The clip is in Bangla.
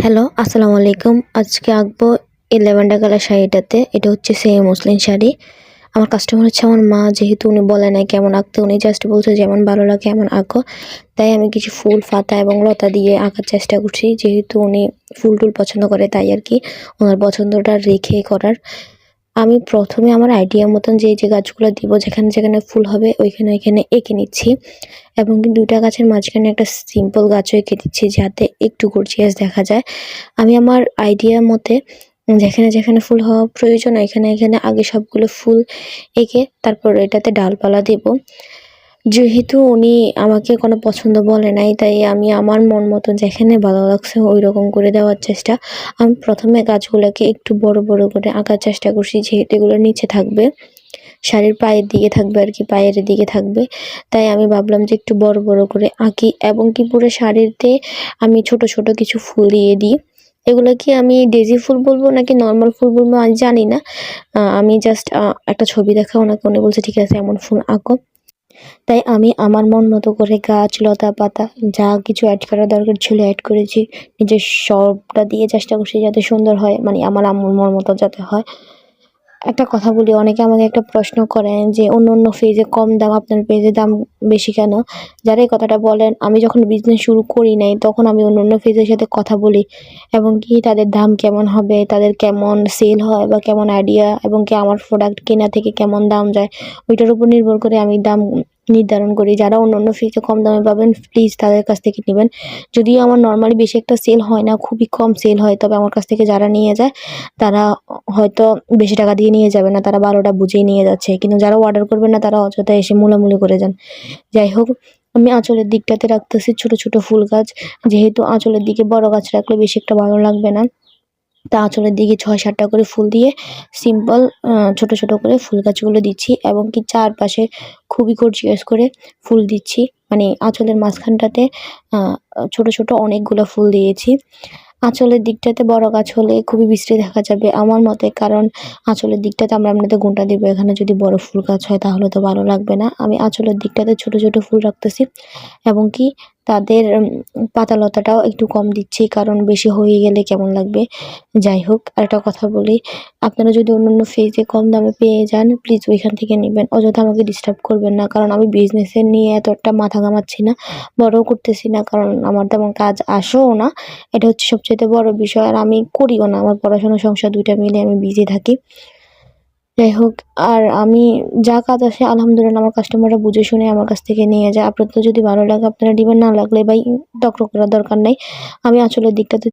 হ্যালো, আসসালামু আলাইকুম। আজকে আঁকবো এই ল্যাভেন্ডার কালার শাড়িটাতে। এটা হচ্ছে সেমি মসলিন শাড়ি। আমার কাস্টমার হচ্ছে আমার মা। যেহেতু উনি বলে নাই কেমন আঁকতে, উনি জাস্ট বলছে যেমন ভালো লাগে এমন আঁকো। তাই আমি কিছু ফুল, পাতা এবং লতা দিয়ে আঁকার চেষ্টা করছি। যেহেতু উনি ফুল-টুল পছন্দ করে তাই আরকি ওনার পছন্দটা রেখে করার। আমি ১ম এ আমার আইডিয়া মতন যে গাছগুলো দিব, যেখানে ফুল হবে ওইখানে এঁকে নিচ্ছি এবং ২ টা গাছের মাঝখানে একটা সিম্পল গাছও এঁকে দিচ্ছি যাতে একটু গর্জিয়াস দেখা যায়। আমি আমার আইডিয়া মতে যেখানে ফুল হওয়া প্রয়োজন এখানে আগে সবগুলো ফুল এঁকে তারপর এটাতে ডালপালা দেব। যেহেতু উনি আমাকে কোনো পছন্দ বলে নাই, তাই আমি আমার মন মতন যেখানে ভালো লাগছে ঐরকম করে দেওয়ার চেষ্টা। আমি ১ম এ গাছগুলাকে একটু বড় করে আঁকার চেষ্টা করছি, যেহেতু এগুলো নিচে থাকবে। শাড়ির পায়ের দিকে থাকবে আরকি, পায়ের দিকে থাকবে। তাই আমি ভাবলাম যে একটু বড় করে আঁকি এবং কি পুরো শাড়িতে আমি ছোট কিছু ফুল দিয়ে দিই। এগুলো কি আমি ডেইজি ফুল বলবো নাকি নরমাল ফুল বলবো আমি জানি না। আমি জাস্ট একটা ছবি দেখা ওনাকে, উনি বলছে ঠিক আছে এমন ফুল আঁকো। তাই আমি আমার মন মতো করে গাছ, লতা, পাতা যা কিছু এড করা দরকার ছিল এড করেছি। নিজের সবটা দিয়ে চেষ্টা করছি যাতে সুন্দর হয়, মানে আমার আম্মুর মন মতো যাতে হয়। একটা কথা বলি, অনেকে আমাকে একটা প্রশ্ন করেন যে অন্য পেজে কম দাম, আপনার পেজে দাম বেশি কেন? যারা এই কথাটা বলেন, আমি যখন বিজনেস শুরু করি নাই তখন আমি অন্য পেজের সাথে কথা বলি এবং কি তাদের দাম কেমন হবে, তাদের কেমন সেল হয় বা কেমন আইডিয়া এবং কি আমার প্রোডাক্ট কেনা থেকে কেমন দাম যায়, ওইটার উপর নির্ভর করে আমি দাম নির্ধারণ করি। যারা অন্য পেজে কম দামে পাবেন প্লিজ তাদের কাছ থেকে নিবেন। যদিও আমার নরমালি বেশি একটা সেল হয় না, খুবই কম সেল হয়, তবে আমার কাছ থেকে যারা নিয়ে যায় তারা হয়তো বেশি টাকা দিয়ে নিয়ে যাবে না, তারা ভালোটা বুঝেই নিয়ে যাচ্ছে। কিন্তু যারা অর্ডার করবেন না তারা অযথা এসে মূলামূলি করে যান। যাই হোক, আমি আঁচলের দিকটাতে রাখতেছি ছোট ফুল গাছ। যেহেতু আঁচলের দিকে বড় গাছ রাখলে বেশি একটা ভালো লাগবে না। তা আঁচলের দিকে ৬-৭ টা করে ফুল দিয়ে সিম্পল ছোট করে ফুল গাছগুলো দিচ্ছি এবং কি চারপাশে খুবই গর্জিয়াস করে ফুল দিচ্ছি। মানে আঁচলের মাঝখানটাতে আ ছোট অনেকগুলো ফুল দিয়েছি। আঁচলের দিকটাতে বড় গাছ হলে খুবই বিশ্রী দেখা যাবে আমার মতে, কারণ আঁচলের দিকটাতে আমরা এমনিতে ঘুমটা দিব, এখানে যদি বড় ফুল গাছ হয় তাহলে তো ভালো লাগবে না। আমি আঁচলের দিকটাতে ছোট ফুল রাখতেছি এবং কি তাদের পাতা-লতাটাও একটু কম দিচ্ছি, কারণ বেশি হয়ে গেলে কেমন লাগবে। যাই হোক, আরেকটা কথা বলি, আপনারা যদি অন্যান্য পেজে কম দামে পেয়ে যান প্লিজ ওইখান থেকে নিবেন। অযথা আমাকে ডিস্টার্ব করবেন না, কারণ আমি বিজনেসের নিয়ে এত একটা মাথা ঘামাচ্ছি না, বড়ও করতেছি না, কারণ আমার তেমন কাজ আসেও না। এটা হচ্ছে সবচাইতে বড় বিষয়। আর আমি করিও না। আমার পড়াশোনা, সংসার ২ টা মিলে আমি বিজি থাকি। যাই হোক, আর আমি যা কাজ আসে আলহামদুলিল্লাহ আমার কাস্টমাররা বুঝে শুনে আমার কাছ থেকে নিয়ে যায়। আপনাদের যদি ভালো লাগে আপনারা নিবেন, না লাগলে ভাই তর্ক করার দরকার নাই। আমি আঁচলের দিকটাতে